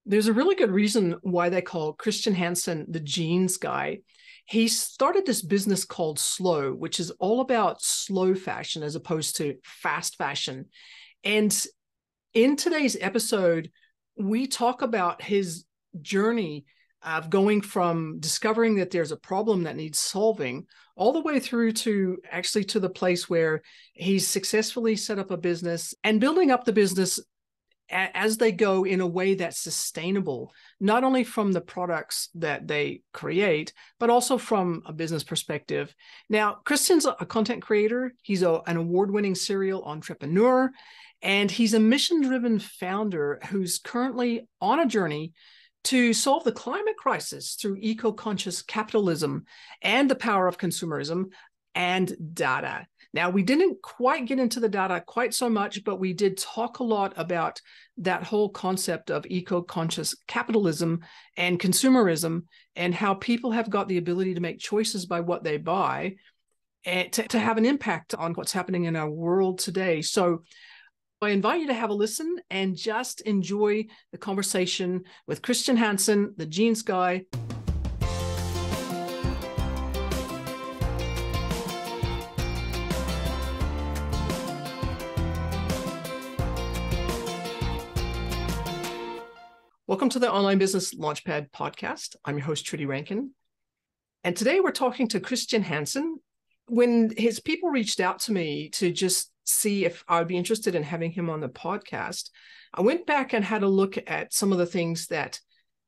There's a really good reason why they call Kristian Hansen the jeans guy. He started this business called Slø, which is all about slow fashion as opposed to fast fashion. And in today's episode, we talk about his journey of going from discovering that there's a problem that needs solving all the way through to actually to the place where he's successfully set up a business and building up the business as they go in a way that's sustainable, not only from the products that they create, but also from a business perspective. Now, Kristian's a content creator. He's an award-winning serial entrepreneur, and he's a mission-driven founder who's currently on a journey to solve the climate crisis through eco-conscious capitalism and the power of consumerism and data. Now, we didn't quite get into the data quite so much, but we did talk a lot about that whole concept of eco-conscious capitalism and consumerism and how people have got the ability to make choices by what they buy and to have an impact on what's happening in our world today. So I invite you to have a listen and just enjoy the conversation with Kristian Hansen, the jeans guy. Welcome to the Online Business Launchpad podcast. I'm your host, Trudy Rankin. And today we're talking to Kristian Hansen. When his people reached out to me to just see if I would be interested in having him on the podcast, I went back and had a look at some of the things that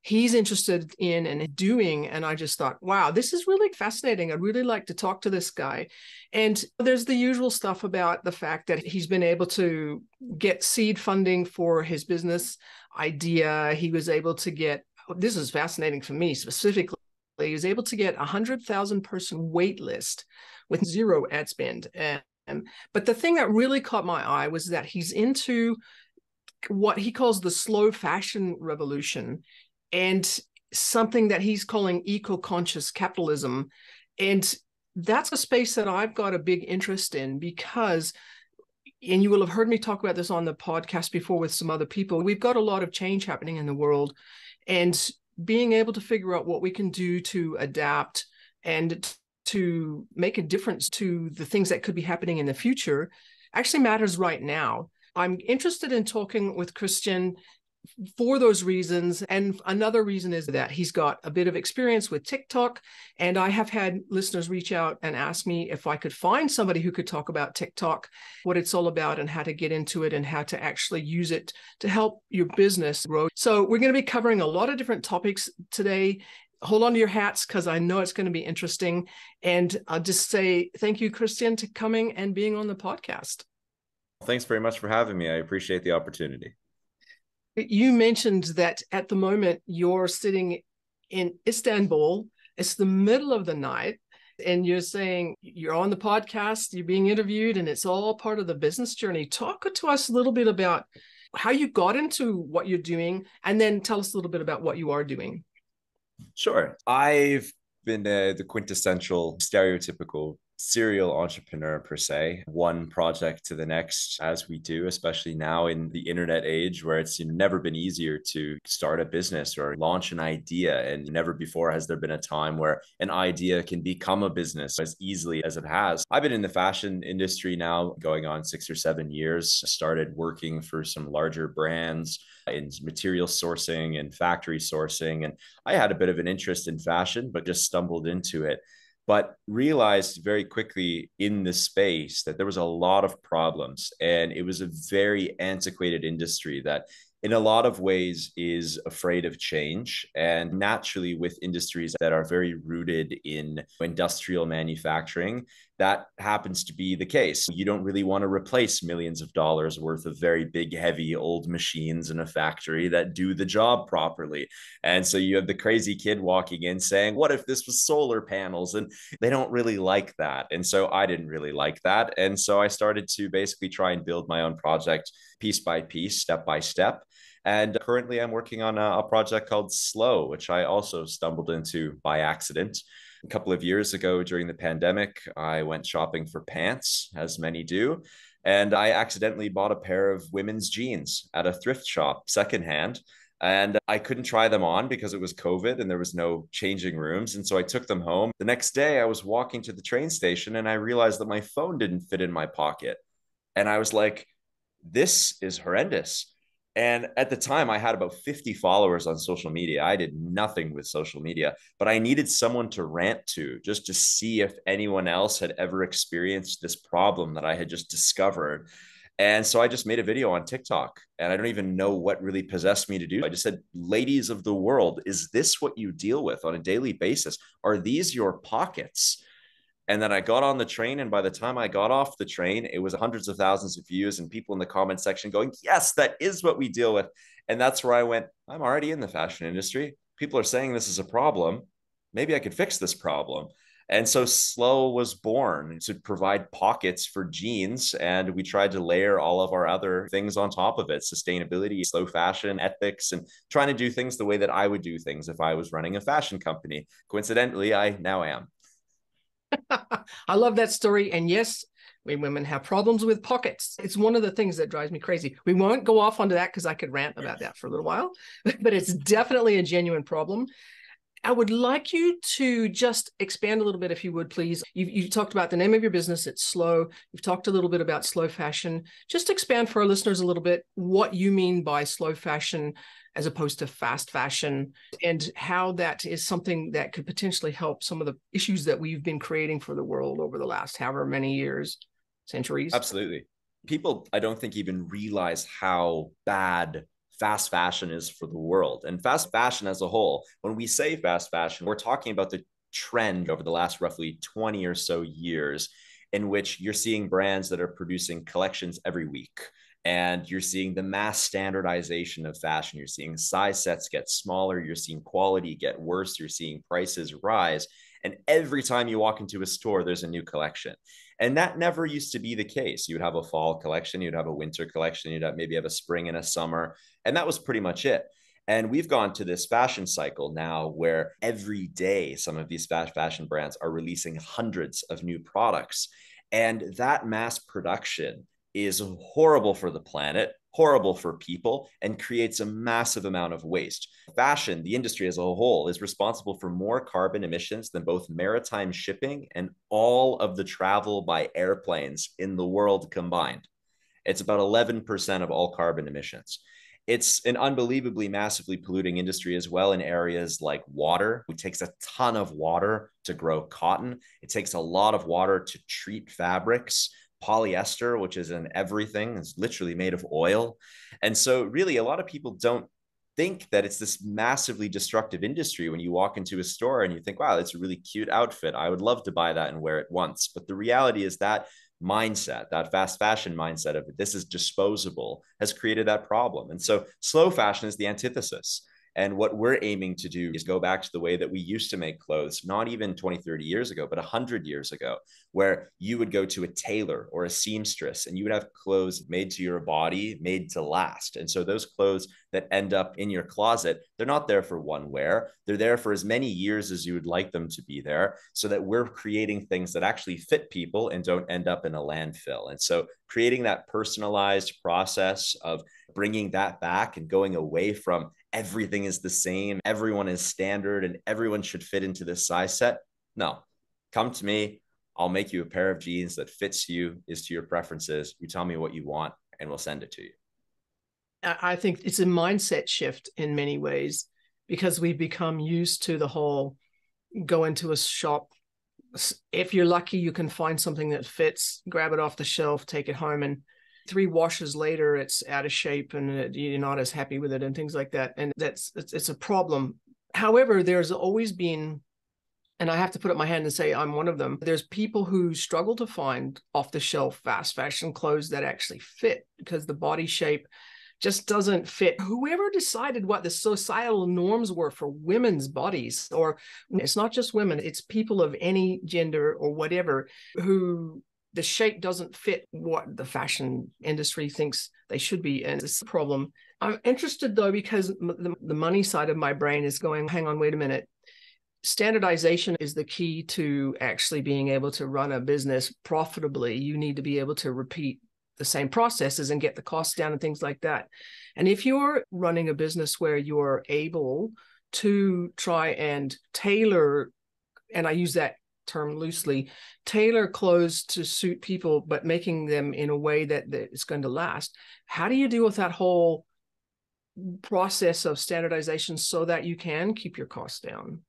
he's interested in and doing. And I just thought, wow, this is really fascinating. I'd really like to talk to this guy. And there's the usual stuff about the fact that he's been able to get seed funding for his business idea. He was able to get, this is fascinating for me specifically, he was able to get a 100,000 person wait list with zero ad spend. But the thing that really caught my eye was that he's into what he calls the slow fashion revolution and something that he's calling eco-conscious capitalism. And that's a space that I've got a big interest in because, and you will have heard me talk about this on the podcast before with some other people, we've got a lot of change happening in the world, and being able to figure out what we can do to adapt and to make a difference to the things that could be happening in the future actually matters right now. I'm interested in talking with Kristian for those reasons. And another reason is that he's got a bit of experience with TikTok. And I have had listeners reach out and ask me if I could find somebody who could talk about TikTok, what it's all about and how to get into it and how to actually use it to help your business grow. So we're going to be covering a lot of different topics today. Hold on to your hats because I know it's going to be interesting. And I'll just say thank you, Kristian, to coming and being on the podcast. Thanks very much for having me. I appreciate the opportunity. You mentioned that at the moment you're sitting in Istanbul. It's the middle of the night and you're saying you're on the podcast, you're being interviewed, and it's all part of the business journey. Talk to us a little bit about how you got into what you're doing, and then tell us a little bit about what you are doing. Sure. I've been the quintessential stereotypical serial entrepreneur per se, one project to the next as we do, especially now in the internet age where it's never been easier to start a business or launch an idea. And never before has there been a time where an idea can become a business as easily as it has. I've been in the fashion industry now going on 6 or 7 years, started working for some larger brands in material sourcing and factory sourcing. And I had a bit of an interest in fashion, but just stumbled into it. But realized very quickly in this space that there was a lot of problems, and it was a very antiquated industry that in a lot of ways is afraid of change. And naturally, with industries that are very rooted in industrial manufacturing, that happens to be the case. You don't really want to replace millions of dollars worth of very big, heavy old machines in a factory that do the job properly. And so you have the crazy kid walking in saying, what if this was solar panels? And they don't really like that. And so I didn't really like that. And so I started to basically try and build my own project piece by piece, step by step. And currently I'm working on a project called Slø, which I also stumbled into by accident. A couple of years ago during the pandemic, I went shopping for pants, as many do, and I accidentally bought a pair of women's jeans at a thrift shop secondhand. And I couldn't try them on because it was COVID and there was no changing rooms. And so I took them home. The next day, I was walking to the train station and I realized that my phone didn't fit in my pocket. And I was like, this is horrendous. And at the time, I had about 50 followers on social media. I did nothing with social media, but I needed someone to rant to just to see if anyone else had ever experienced this problem that I had just discovered. And so I just made a video on TikTok, and I don't even know what really possessed me to do. I just said, ladies of the world, is this what you deal with on a daily basis? Are these your pockets? And then I got on the train, and by the time I got off the train, it was hundreds of thousands of views and people in the comment section going, yes, that is what we deal with. And that's where I went, I'm already in the fashion industry. People are saying this is a problem. Maybe I could fix this problem. And so Slø was born to provide pockets for jeans. And we tried to layer all of our other things on top of it: sustainability, slow fashion, ethics, and trying to do things the way that I would do things if I was running a fashion company. Coincidentally, I now am. I love that story. And yes, we women have problems with pockets. It's one of the things that drives me crazy. We won't go off onto that because I could rant about that for a little while, but it's definitely a genuine problem. I would like you to just expand a little bit, if you would, please. You talked about the name of your business, it's Slø. You've talked a little bit about slow fashion. Just expand for our listeners a little bit what you mean by slow fashion as opposed to fast fashion, and how that is something that could potentially help some of the issues that we've been creating for the world over the last however many years, centuries. Absolutely. People, I don't think, even realize how bad fast fashion is for the world and fast fashion as a whole. When we say fast fashion, we're talking about the trend over the last roughly 20 or so years in which you're seeing brands that are producing collections every week. And you're seeing the mass standardization of fashion. You're seeing size sets get smaller. You're seeing quality get worse. You're seeing prices rise. And every time you walk into a store, there's a new collection. And that never used to be the case. You'd have a fall collection, you'd have a winter collection, you'd have maybe have a spring and a summer. And that was pretty much it. And we've gone to this fashion cycle now where every day some of these fast fashion brands are releasing hundreds of new products. And that mass production is horrible for the planet, horrible for people, and creates a massive amount of waste. Fashion, the industry as a whole, is responsible for more carbon emissions than both maritime shipping and all of the travel by airplanes in the world combined. It's about 11% of all carbon emissions. It's an unbelievably massively polluting industry as well in areas like water. It takes a ton of water to grow cotton. It takes a lot of water to treat fabrics. Polyester, which is in everything, is literally made of oil. And so really a lot of people don't think that it's this massively destructive industry when you walk into a store and you think, wow, that's a really cute outfit. I would love to buy that and wear it once. But the reality is that mindset, that fast fashion mindset of this is disposable, has created that problem. And so slow fashion is the antithesis. And what we're aiming to do is go back to the way that we used to make clothes, not even 20, 30 years ago, but 100 years ago, where you would go to a tailor or a seamstress and you would have clothes made to your body, made to last. And so those clothes that end up in your closet, they're not there for one wear. They're there for as many years as you would like them to be there, so that we're creating things that actually fit people and don't end up in a landfill. And so creating that personalized process of bringing that back and going away from everything is the same, everyone is standard, and everyone should fit into this size set. No, come to me. I'll make you a pair of jeans that fits you, is to your preferences. You tell me what you want, and we'll send it to you. I think it's a mindset shift in many ways, because we've become used to the whole go into a shop. If you're lucky, you can find something that fits, grab it off the shelf, take it home, and 3 washes later, it's out of shape and you're not as happy with it and things like that. And it's a problem. However, there's always been, and I have to put up my hand and say I'm one of them, there's people who struggle to find off the shelf fast fashion clothes that actually fit because the body shape just doesn't fit. Whoever decided what the societal norms were for women's bodies, or it's not just women, it's people of any gender or whatever, who the shape doesn't fit what the fashion industry thinks they should be. And it's a problem. I'm interested though, because the money side of my brain is going, hang on, wait a minute. Standardization is the key to actually being able to run a business profitably. You need to be able to repeat the same processes and get the costs down and things like that. And if you're running a business where you're able to try and tailor, and I use that term loosely, tailor clothes to suit people, but making them in a way that it's going to last, how do you deal with that whole process of standardization so that you can keep your costs down?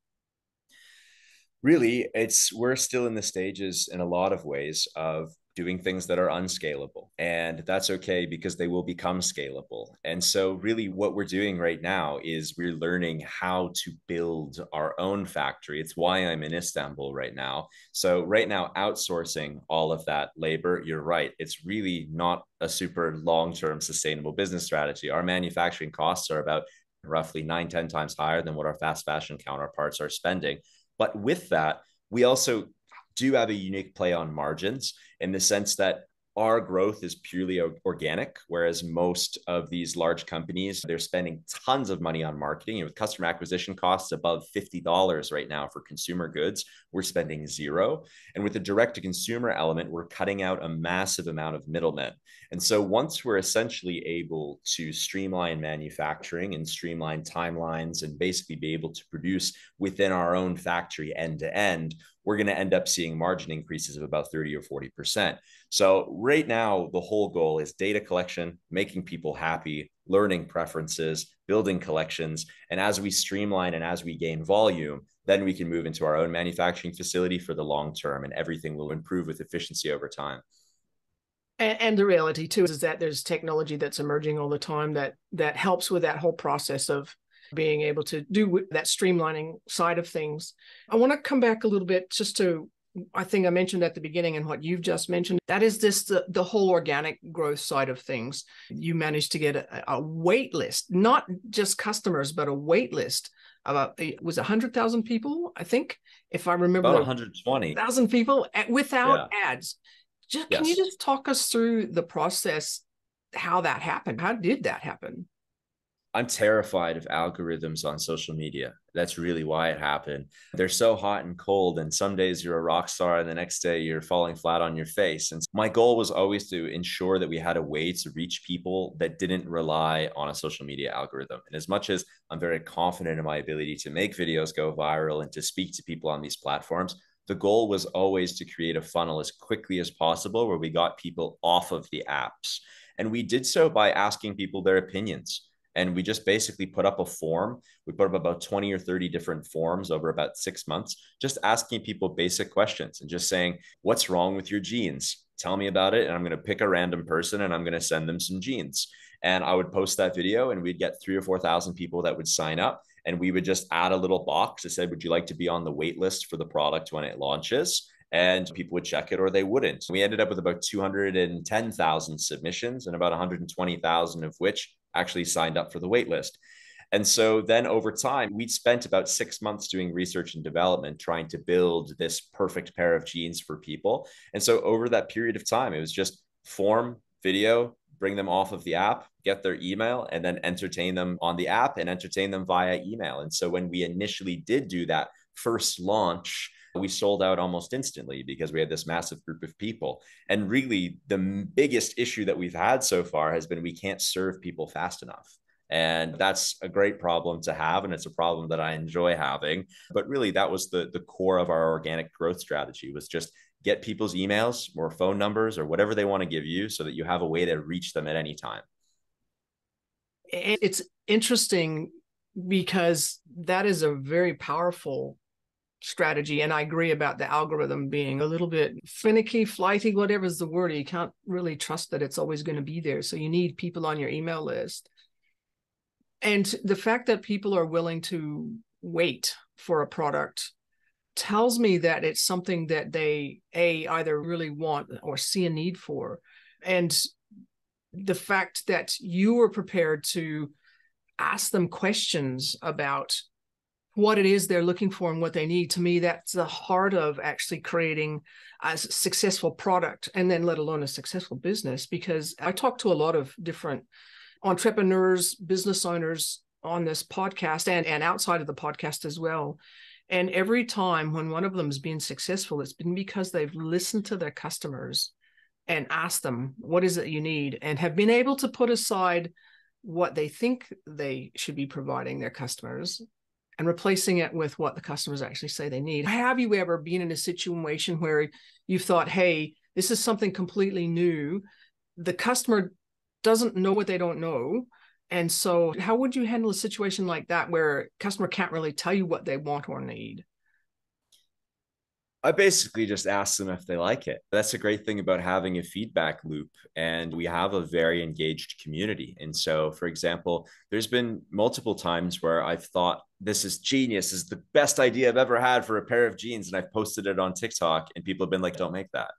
Really, we're still in the stages in a lot of ways of doing things that are unscalable, and that's okay because they will become scalable. And so really what we're doing right now is we're learning how to build our own factory. It's why I'm in Istanbul right now. So right now, outsourcing all of that labor, you're right, it's really not a super long-term sustainable business strategy. Our manufacturing costs are about roughly 9-10 times higher than what our fast fashion counterparts are spending. But with that, we also do have a unique play on margins in the sense that our growth is purely organic, whereas most of these large companies, they're spending tons of money on marketing. With customer acquisition costs above $50 right now for consumer goods, we're spending zero. And with the direct-to-consumer element, we're cutting out a massive amount of middlemen. And so once we're essentially able to streamline manufacturing and streamline timelines and basically be able to produce within our own factory end to end, we're going to end up seeing margin increases of about 30 or 40%. So right now, the whole goal is data collection, making people happy, learning preferences, building collections. And as we streamline and as we gain volume, then we can move into our own manufacturing facility for the long term, and everything will improve with efficiency over time. And the reality too is that there's technology that's emerging all the time that helps with that whole process of being able to do that streamlining side of things. I want to come back a little bit just to, I think I mentioned at the beginning and what you've just mentioned, that is the whole organic growth side of things. You managed to get a wait list, not just customers, but a wait list about, it was 100,000 people, I think, if I remember. About 120,000 people without ads. Can you just talk us through the process, how that happened? How did that happen? I'm terrified of algorithms on social media. That's really why it happened. They're so hot and cold, and some days you're a rock star, and the next day you're falling flat on your face. And my goal was always to ensure that we had a way to reach people that didn't rely on a social media algorithm. And as much as I'm very confident in my ability to make videos go viral and to speak to people on these platforms, the goal was always to create a funnel as quickly as possible where we got people off of the apps. And we did so by asking people their opinions. And we just basically put up a form. We put up about 20 or 30 different forms over about 6 months, just asking people basic questions and just saying, what's wrong with your jeans? Tell me about it. And I'm going to pick a random person and I'm going to send them some jeans. And I would post that video and we'd get 3,000 or 4,000 people that would sign up. And we would just add a little box that said, would you like to be on the wait list for the product when it launches? And people would check it or they wouldn't. We ended up with about 210,000 submissions and about 120,000 of which actually signed up for the wait list. And so then over time, we'd spent about 6 months doing research and development, trying to build this perfect pair of jeans for people. And so over that period of time, it was just form, video, bring them off of the app, get their email, and then entertain them on the app and entertain them via email. And so when we initially did do that first launch, we sold out almost instantly because we had this massive group of people. And really, the biggest issue that we've had so far has been we can't serve people fast enough. And that's a great problem to have. And it's a problem that I enjoy having. But really, that was the core of our organic growth strategy, was just get people's emails or phone numbers or whatever they want to give you so that you have a way to reach them at any time. It's interesting because that is a very powerful strategy. And I agree about the algorithm being a little bit finicky, flighty, whatever's the word. You can't really trust that it's always going to be there. So you need people on your email list. And the fact that people are willing to wait for a product tells me that it's something that they either really want or see a need for. And the fact that you were prepared to ask them questions about what it is they're looking for and what they need, to me, that's the heart of actually creating a successful product, and then let alone a successful business. Because I talk to a lot of different entrepreneurs, business owners on this podcast and outside of the podcast as well. And every time when one of them has been successful, it's been because they've listened to their customers and ask them, what is it you need? And have been able to put aside what they think they should be providing their customers and replacing it with what the customers actually say they need. Have you ever been in a situation where you've thought, hey, this is something completely new. The customer doesn't know what they don't know. And so how would you handle a situation like that where a customer can't really tell you what they want or need? I basically just ask them if they like it. That's a great thing about having a feedback loop. And we have a very engaged community. And so, for example, there's been multiple times where I've thought, this is genius, this is the best idea I've ever had for a pair of jeans. And I've posted it on TikTok, and people have been like, don't make that.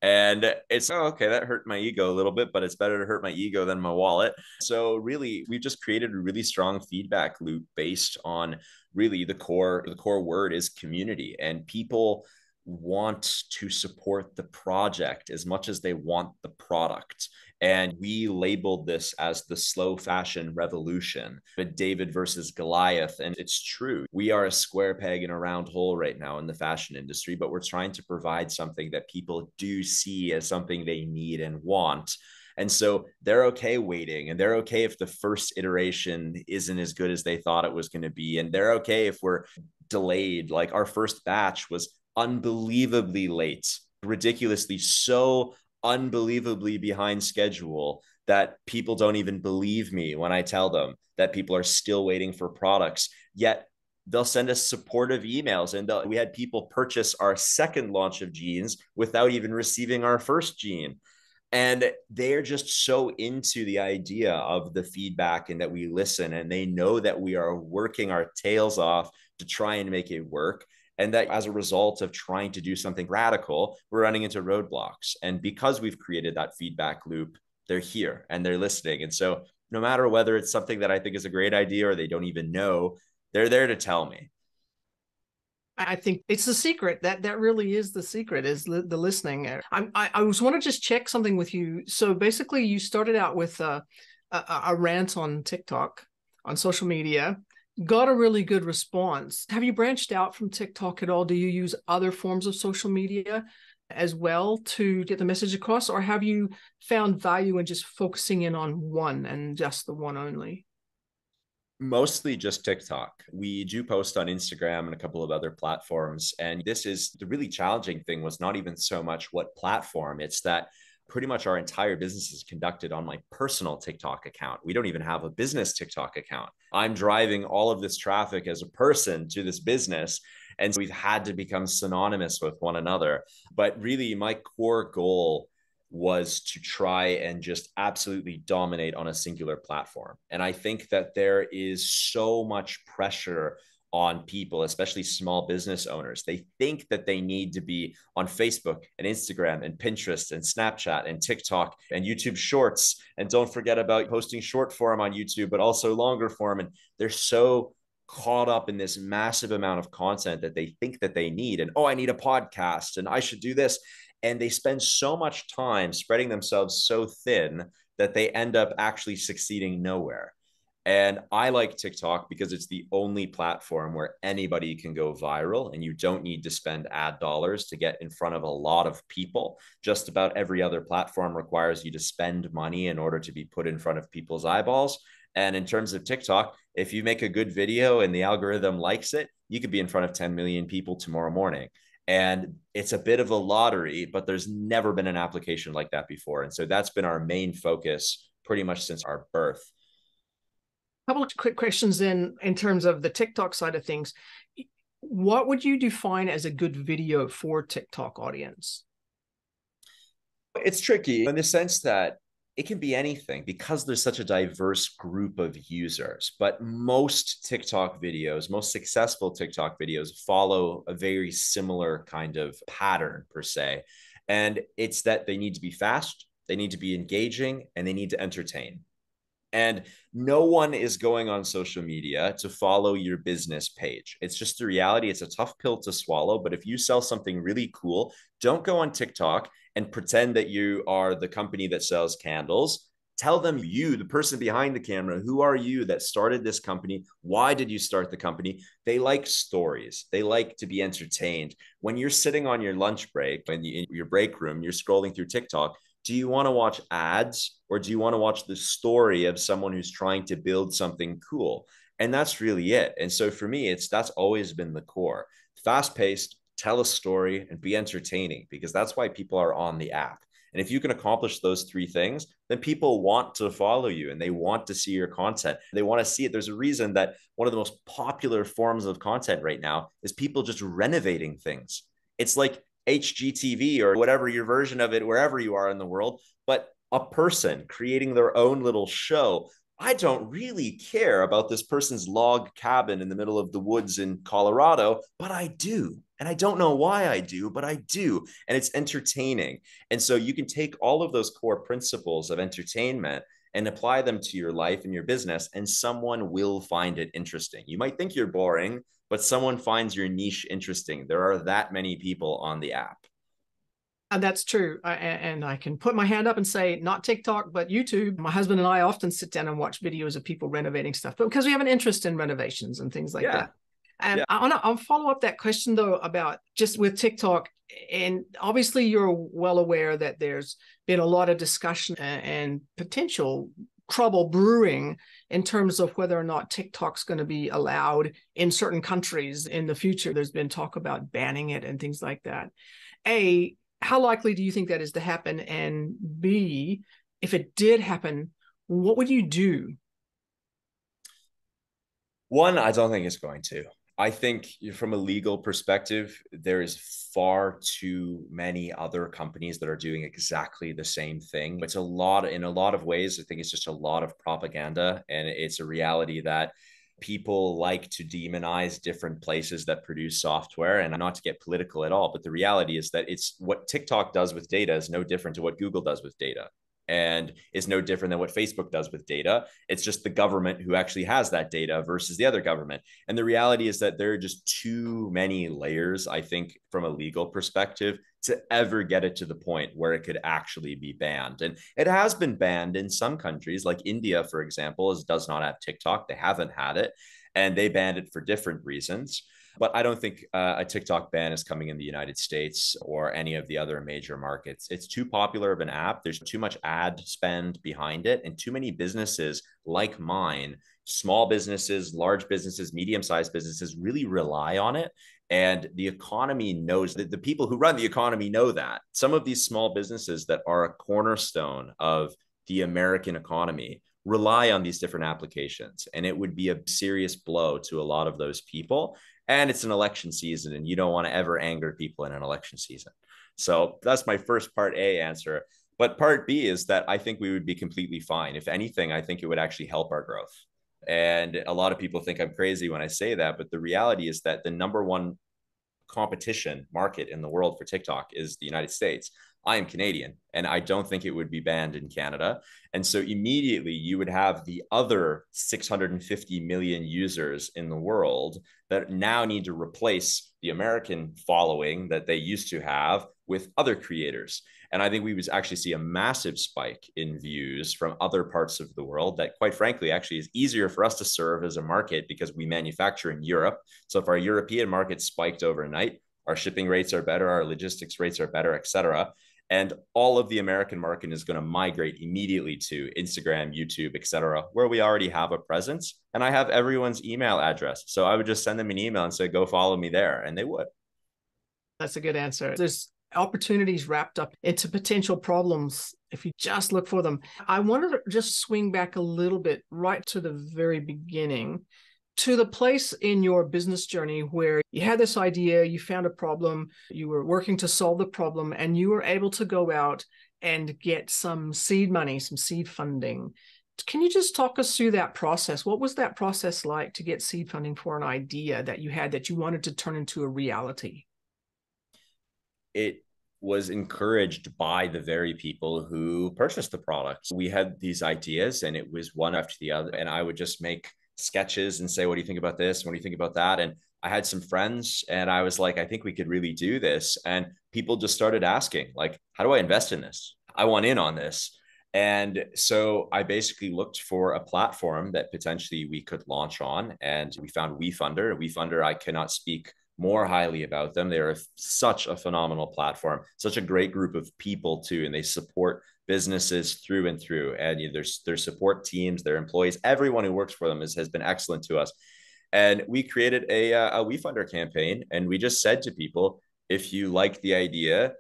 And it's, oh, okay, that hurt my ego a little bit, but it's better to hurt my ego than my wallet. So really, we've just created a really strong feedback loop based on really the core word is community, and people want to support the project as much as they want the product. And we labeled this as the slow fashion revolution, but David versus Goliath. And it's true. We are a square peg in a round hole right now in the fashion industry, but we're trying to provide something that people do see as something they need and want. And so they're okay waiting, and they're okay if the first iteration isn't as good as they thought it was going to be. And they're okay if we're delayed. Like our first batch was unbelievably late, ridiculously so unbelievably behind schedule that people don't even believe me when I tell them that people are still waiting for products. Yet they'll send us supportive emails, and we had people purchase our second launch of jeans without even receiving our first jean. And they're just so into the idea of the feedback and that we listen, and they know that we are working our tails off to try and make it work. And that as a result of trying to do something radical, we're running into roadblocks. And because we've created that feedback loop, they're here and they're listening. And so no matter whether it's something that I think is a great idea or they don't even know, they're there to tell me. I think it's the secret. That really is the secret, is the listening. I was want to just check something with you. So basically, you started out with a rant on TikTok, on social media, got a really good response. Have you branched out from TikTok at all? Do you use other forms of social media as well to get the message across, or have you found value in just focusing in on one and just the one only? Mostly just TikTok. We do post on Instagram and a couple of other platforms. And this is the really challenging thing, was not even so much what platform, it's that pretty much our entire business is conducted on my personal TikTok account. We don't even have a business TikTok account. I'm driving all of this traffic as a person to this business. And so we've had to become synonymous with one another. But really, my core goal was to try and just absolutely dominate on a singular platform. And I think that there is so much pressure on people, especially small business owners. They think that they need to be on Facebook and Instagram and Pinterest and Snapchat and TikTok and YouTube Shorts. And don't forget about posting short form on YouTube, but also longer form. And they're so caught up in this massive amount of content that they think that they need. And, oh, I need a podcast and I should do this. And they spend so much time spreading themselves so thin that they end up actually succeeding nowhere. And I like TikTok because it's the only platform where anybody can go viral, and you don't need to spend ad dollars to get in front of a lot of people. Just about every other platform requires you to spend money in order to be put in front of people's eyeballs. And in terms of TikTok, if you make a good video and the algorithm likes it, you could be in front of 10 million people tomorrow morning. And it's a bit of a lottery, but there's never been an application like that before. And so that's been our main focus pretty much since our birth. A couple of quick questions in terms of the TikTok side of things. What would you define as a good video for TikTok audience? It's tricky in the sense that it can be anything because there's such a diverse group of users. But most TikTok videos, most successful TikTok videos, follow a very similar kind of pattern per se. And it's that they need to be fast, they need to be engaging, and they need to entertain. And no one is going on social media to follow your business page. It's just the reality. It's a tough pill to swallow. But if you sell something really cool, don't go on TikTok and pretend that you are the company that sells candles. Tell them you, the person behind the camera, who are you that started this company? Why did you start the company? They like stories. They like to be entertained. When you're sitting on your lunch break, in your break room, you're scrolling through TikTok, do you want to watch ads or do you want to watch the story of someone who's trying to build something cool? And that's really it. And so for me, that's always been the core. Fast paced, tell a story, and be entertaining, because that's why people are on the app. And if you can accomplish those three things, then people want to follow you and they want to see your content. They want to see it. There's a reason that one of the most popular forms of content right now is people just renovating things. It's like HGTV or whatever your version of it, wherever you are in the world, but a person creating their own little show. I don't really care about this person's log cabin in the middle of the woods in Colorado, but I do. And I don't know why I do, but I do. And it's entertaining. And so you can take all of those core principles of entertainment and apply them to your life and your business, and someone will find it interesting. You might think you're boring, but someone finds your niche interesting. There are that many people on the app. And that's true. And I can put my hand up and say, not TikTok, but YouTube. My husband and I often sit down and watch videos of people renovating stuff, but because we have an interest in renovations and things like that. And I'll follow up that question, though, about just with TikTok. And obviously, you're well aware that there's been a lot of discussion and potential trouble brewing in terms of whether or not TikTok's going to be allowed in certain countries in the future. There's been talk about banning it and things like that. A, how likely do you think that is to happen? And B, if it did happen, what would you do? One, I don't think it's going to. I think from a legal perspective, there is far too many other companies that are doing exactly the same thing. It's in a lot of ways, I think it's just a lot of propaganda. And it's a reality that people like to demonize different places that produce software, and not to get political at all, but the reality is that it's what TikTok does with data is no different to what Google does with data, and is no different than what Facebook does with data. It's just the government who actually has that data versus the other government. And the reality is that there are just too many layers, I think, from a legal perspective, to ever get it to the point where it could actually be banned. And it has been banned in some countries, like India, for example, does not have TikTok. They haven't had it, and they banned it for different reasons. But I don't think a TikTok ban is coming in the United States or any of the other major markets. It's too popular of an app. There's too much ad spend behind it, and too many businesses like mine, small businesses, large businesses, medium-sized businesses, really rely on it. And the economy knows that the people who run the economy know that. Some of these small businesses that are a cornerstone of the American economy rely on these different applications. And it would be a serious blow to a lot of those people. And it's an election season, and you don't want to ever anger people in an election season. So that's my first part A answer. But part B is that I think we would be completely fine. If anything, I think it would actually help our growth. And a lot of people think I'm crazy when I say that, but the reality is that the number one competition market in the world for TikTok is the United States. I am Canadian, and I don't think it would be banned in Canada. And so immediately you would have the other 650 million users in the world that now need to replace the American following that they used to have with other creators. And I think we would actually see a massive spike in views from other parts of the world that, quite frankly, actually is easier for us to serve as a market because we manufacture in Europe. So if our European market spiked overnight, our shipping rates are better, our logistics rates are better, et cetera. And all of the American market is going to migrate immediately to Instagram, YouTube, et cetera, where we already have a presence. And I have everyone's email address. So I would just send them an email and say, go follow me there. And they would. That's a good answer. There's opportunities wrapped up into potential problems if you just look for them. I wanted to just swing back a little bit right to the very beginning, to the place in your business journey where you had this idea, you found a problem, you were working to solve the problem, and you were able to go out and get some seed money, some seed funding. Can you just talk us through that process? What was that process like to get seed funding for an idea that you had that you wanted to turn into a reality? It was encouraged by the very people who purchased the product. We had these ideas, and it was one after the other. And I would just make sketches and say, what do you think about this? What do you think about that? And I had some friends, and I was like, I think we could really do this. And people just started asking, like, how do I invest in this? I want in on this. And so I basically looked for a platform that potentially we could launch on. And we found WeFunder. WeFunder, I cannot speak more highly about them. They are such a phenomenal platform, such a great group of people too. And they support businesses through and through. And their support teams, their employees, everyone who works for them has been excellent to us. And we created a WeFunder campaign. And we just said to people, if you like the idea,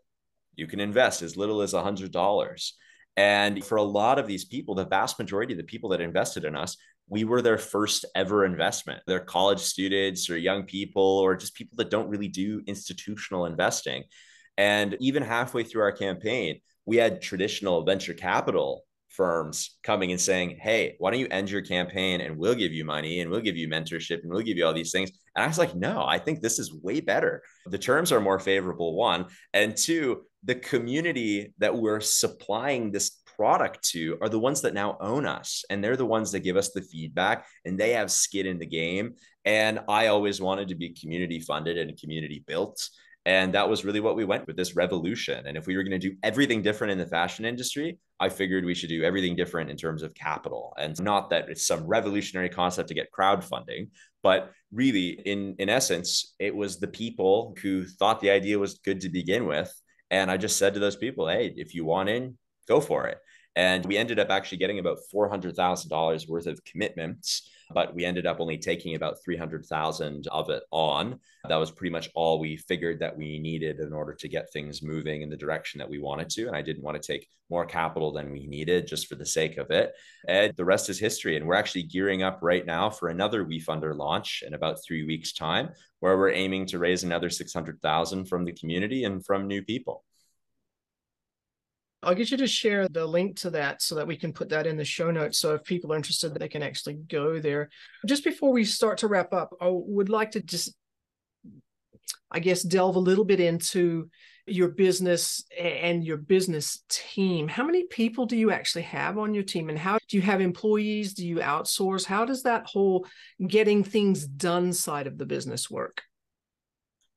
you can invest as little as $100. And for a lot of these people, the vast majority of the people that invested in us, we were their first ever investment. They're college students or young people or just people that don't really do institutional investing. And even halfway through our campaign, we had traditional venture capital firms coming and saying, hey, why don't you end your campaign and we'll give you money and we'll give you mentorship and we'll give you all these things. And I was like, no, I think this is way better. The terms are more favorable, one. And two, the community that we're supplying this product to are the ones that now own us. And they're the ones that give us the feedback and they have skin in the game. And I always wanted to be community funded and community built. And that was really what we went with, this revolution. And if we were going to do everything different in the fashion industry, I figured we should do everything different in terms of capital. And not that it's some revolutionary concept to get crowdfunding, but really, in essence, it was the people who thought the idea was good to begin with. And I just said to those people, hey, if you want in, go for it. And we ended up actually getting about $400,000 worth of commitments, but we ended up only taking about 300,000 of it on. That was pretty much all we figured that we needed in order to get things moving in the direction that we wanted to. And I didn't want to take more capital than we needed just for the sake of it. And the rest is history. And we're actually gearing up right now for another WeFunder launch in about 3 weeks' time, where we're aiming to raise another 600,000 from the community and from new people. I'll get you to share the link to that so that we can put that in the show notes. So if people are interested, they can actually go there. Just before we start to wrap up, I would like to just, I guess, delve a little bit into your business and your business team. How many people do you actually have on your team? And how do you have employees? Do you outsource? How does that whole getting things done side of the business work?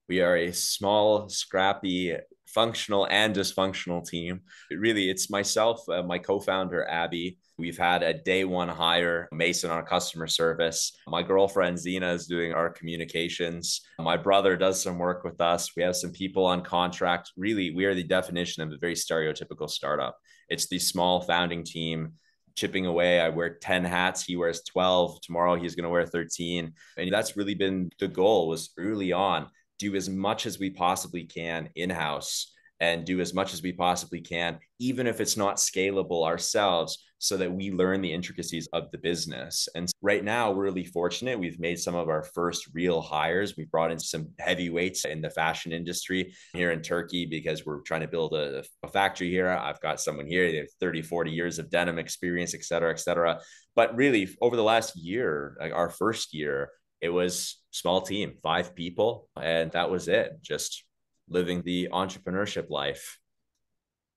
We are a small, scrappy, functional and dysfunctional team. Really, it's myself, my co-founder, Abby. We've had a day one hire, Mason, on customer service. My girlfriend, Zena, is doing our communications. My brother does some work with us. We have some people on contract. Really, we are the definition of a very stereotypical startup. It's the small founding team chipping away. I wear 10 hats. He wears 12. Tomorrow, he's going to wear 13. And that's really been the goal, was early on, do as much as we possibly can in-house and do as much as we possibly can, even if it's not scalable ourselves, so that we learn the intricacies of the business. And right now, we're really fortunate. We've made some of our first real hires. We've brought in some heavyweights in the fashion industry here in Turkey because we're trying to build a factory here. I've got someone here, they have 30, 40 years of denim experience, et cetera, et cetera. But really, over the last year, like our first year, it was small team, 5 people, and that was it. Just living the entrepreneurship life.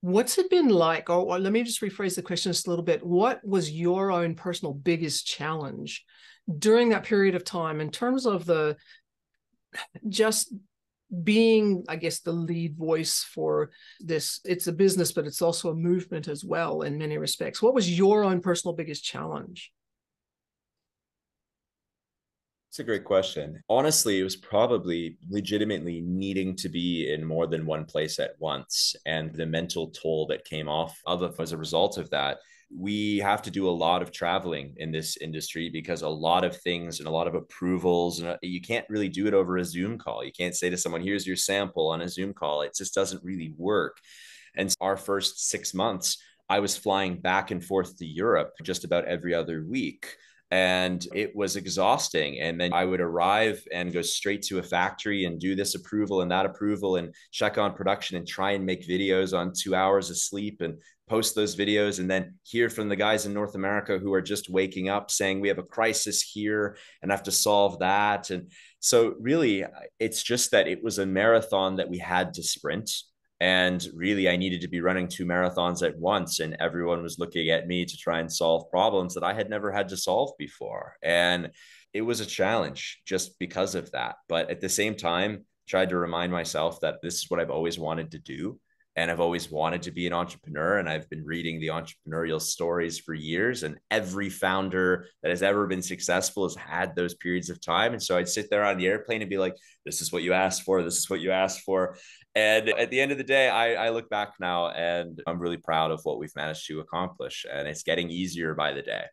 What's it been like? Or let me just rephrase the question just a little bit. What was your own personal biggest challenge during that period of time in terms of the just being, I guess, the lead voice for this? It's a business, but it's also a movement as well in many respects. What was your own personal biggest challenge? It's a great question. Honestly, it was probably legitimately needing to be in more than one place at once and the mental toll that came off of it as a result of that. We have to do a lot of traveling in this industry because a lot of things and a lot of approvals, and you can't really do it over a Zoom call. You can't say to someone, here's your sample on a Zoom call. It just doesn't really work. And our first 6 months, I was flying back and forth to Europe just about every other week. And it was exhausting. And then I would arrive and go straight to a factory and do this approval and that approval and check on production and try and make videos on 2 hours of sleep and post those videos, and then hear from the guys in North America who are just waking up saying, we have a crisis here and have to solve that. And so really, it's just that it was a marathon that we had to sprint. And really, I needed to be running 2 marathons at once, and everyone was looking at me to try and solve problems that I had never had to solve before. And it was a challenge just because of that. But at the same time, tried to remind myself that this is what I've always wanted to do. And I've always wanted to be an entrepreneur. And I've been reading the entrepreneurial stories for years. And every founder that has ever been successful has had those periods of time. And so I'd sit there on the airplane and be like, this is what you asked for. This is what you asked for. And at the end of the day, I look back now and I'm really proud of what we've managed to accomplish. And it's getting easier by the day.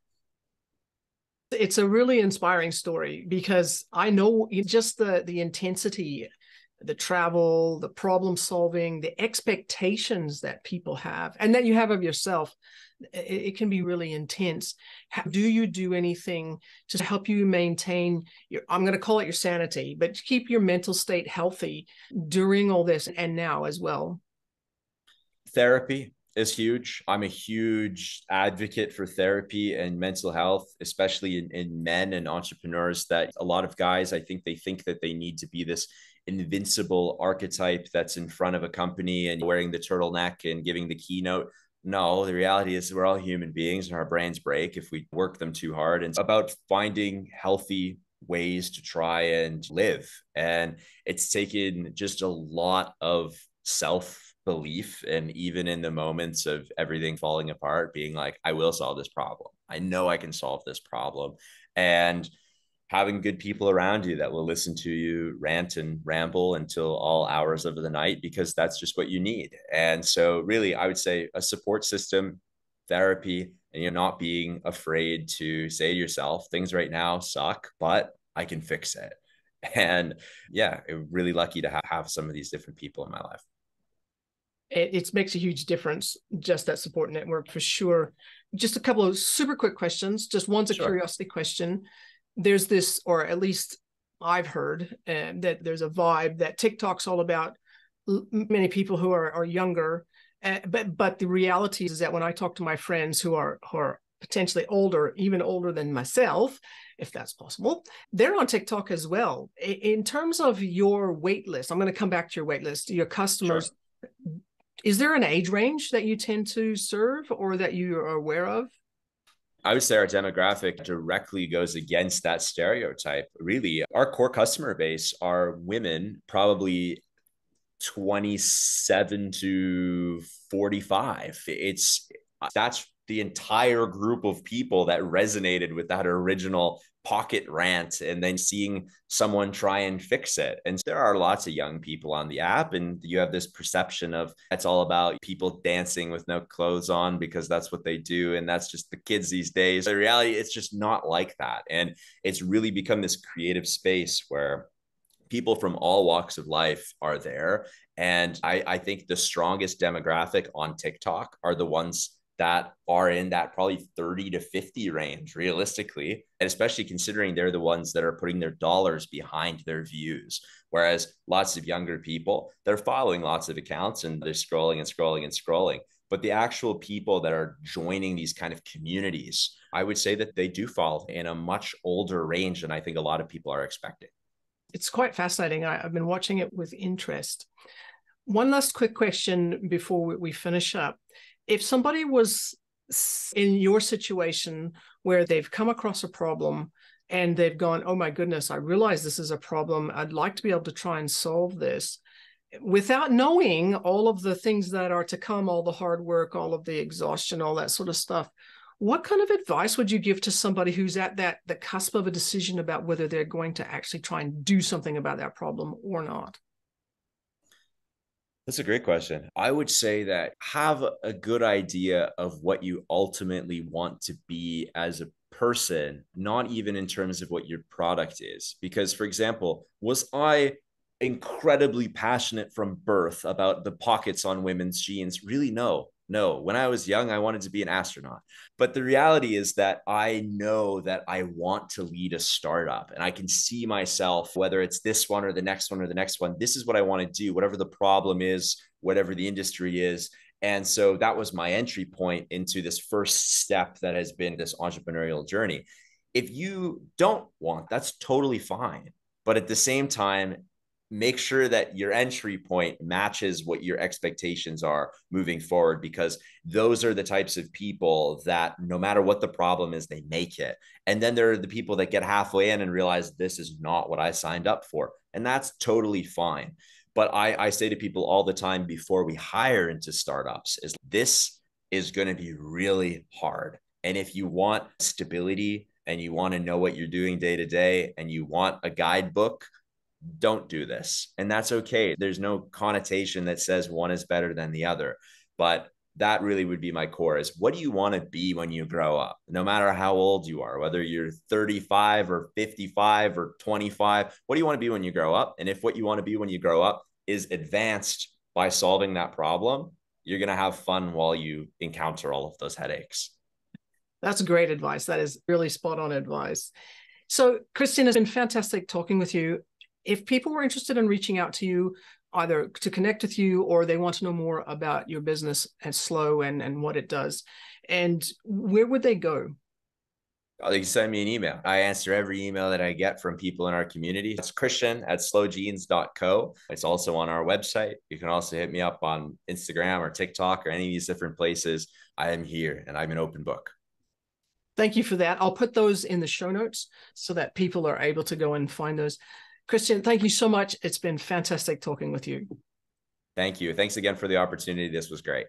It's a really inspiring story because I know just the intensity, the travel, the problem solving, the expectations that people have and that you have of yourself. It can be really intense. Do you do anything to help you maintain your, I'm going to call it your sanity, but keep your mental state healthy during all this and now as well? Therapy is huge. I'm a huge advocate for therapy and mental health, especially in men and entrepreneurs. That a lot of guys, I think they think that they need to be this invincible archetype that's in front of a company and wearing the turtleneck and giving the keynote. No, the reality is we're all human beings and our brains break if we work them too hard. And it's about finding healthy ways to try and live. And it's taken just a lot of self belief. And even in the moments of everything falling apart, being like, I will solve this problem. I know I can solve this problem. And having good people around you that will listen to you rant and ramble until all hours of the night, because that's just what you need. And so really, I would say a support system, therapy, and you're not being afraid to say to yourself, things right now suck, but I can fix it. And yeah, I'm really lucky to have some of these different people in my life. It makes a huge difference, just that support network for sure. Just a couple of super quick questions. Just one's a curiosity question. There's this, or at least I've heard that there's a vibe that TikTok's all about many people who are younger. But the reality is that when I talk to my friends who are potentially older, even older than myself, if that's possible, they're on TikTok as well. In terms of your wait list, I'm going to come back to your wait list, your customers. Sure. Is there an age range that you tend to serve or that you are aware of? I would say our demographic directly goes against that stereotype. Really, our core customer base are women, probably 27 to 45. That's the entire group of people that resonated with that original pocket rant and then seeing someone try and fix it. And there are lots of young people on the app, and you have this perception of it's all about people dancing with no clothes on because that's what they do. And that's just the kids these days. In reality, it's just not like that. And it's really become this creative space where people from all walks of life are there. And I think the strongest demographic on TikTok are the ones that are in that probably 30 to 50 range realistically, and especially considering they're the ones that are putting their dollars behind their views. Whereas lots of younger people, they're following lots of accounts and they're scrolling and scrolling and scrolling. But the actual people that are joining these kind of communities, I would say that they do fall in a much older range than I think a lot of people are expecting. It's quite fascinating. I've been watching it with interest. One last quick question before we finish up. If somebody was in your situation where they've come across a problem and they've gone, oh my goodness, I realize this is a problem. I'd like to be able to try and solve this, without knowing all of the things that are to come, all the hard work, all of the exhaustion, all that sort of stuff. What kind of advice would you give to somebody who's at the cusp of a decision about whether they're going to actually try and do something about that problem or not? That's a great question. I would say that have a good idea of what you ultimately want to be as a person, not even in terms of what your product is. Because, for example, was I incredibly passionate from birth about the pockets on women's jeans? Really, no. No, when I was young, I wanted to be an astronaut. But the reality is that I know that I want to lead a startup and I can see myself, whether it's this one or the next one or the next one, this is what I want to do, whatever the problem is, whatever the industry is. And so that was my entry point into this first step that has been this entrepreneurial journey. If you don't want, that's totally fine. But at the same time, make sure that your entry point matches what your expectations are moving forward, because those are the types of people that no matter what the problem is, they make it. And then there are the people that get halfway in and realize this is not what I signed up for. And that's totally fine. But I say to people all the time before we hire into startups is this is going to be really hard. And if you want stability and you want to know what you're doing day to day and you want a guidebook, don't do this. And that's okay. There's no connotation that says one is better than the other. But that really would be my core is what do you want to be when you grow up? No matter how old you are, whether you're 35 or 55 or 25, what do you want to be when you grow up? And if what you want to be when you grow up is advanced by solving that problem, you're going to have fun while you encounter all of those headaches. That's great advice. That is really spot on advice. So, Kristian, it's been fantastic talking with you. If people were interested in reaching out to you, either to connect with you or they want to know more about your business and Slø and what it does, and where would they go? They can send me an email. I answer every email that I get from people in our community. It's Kristian@slowjeans.co. It's also on our website. You can also hit me up on Instagram or TikTok or any of these different places. I am here and I'm an open book. Thank you for that. I'll put those in the show notes so that people are able to go and find those. Kristian, thank you so much. It's been fantastic talking with you. Thank you. Thanks again for the opportunity. This was great.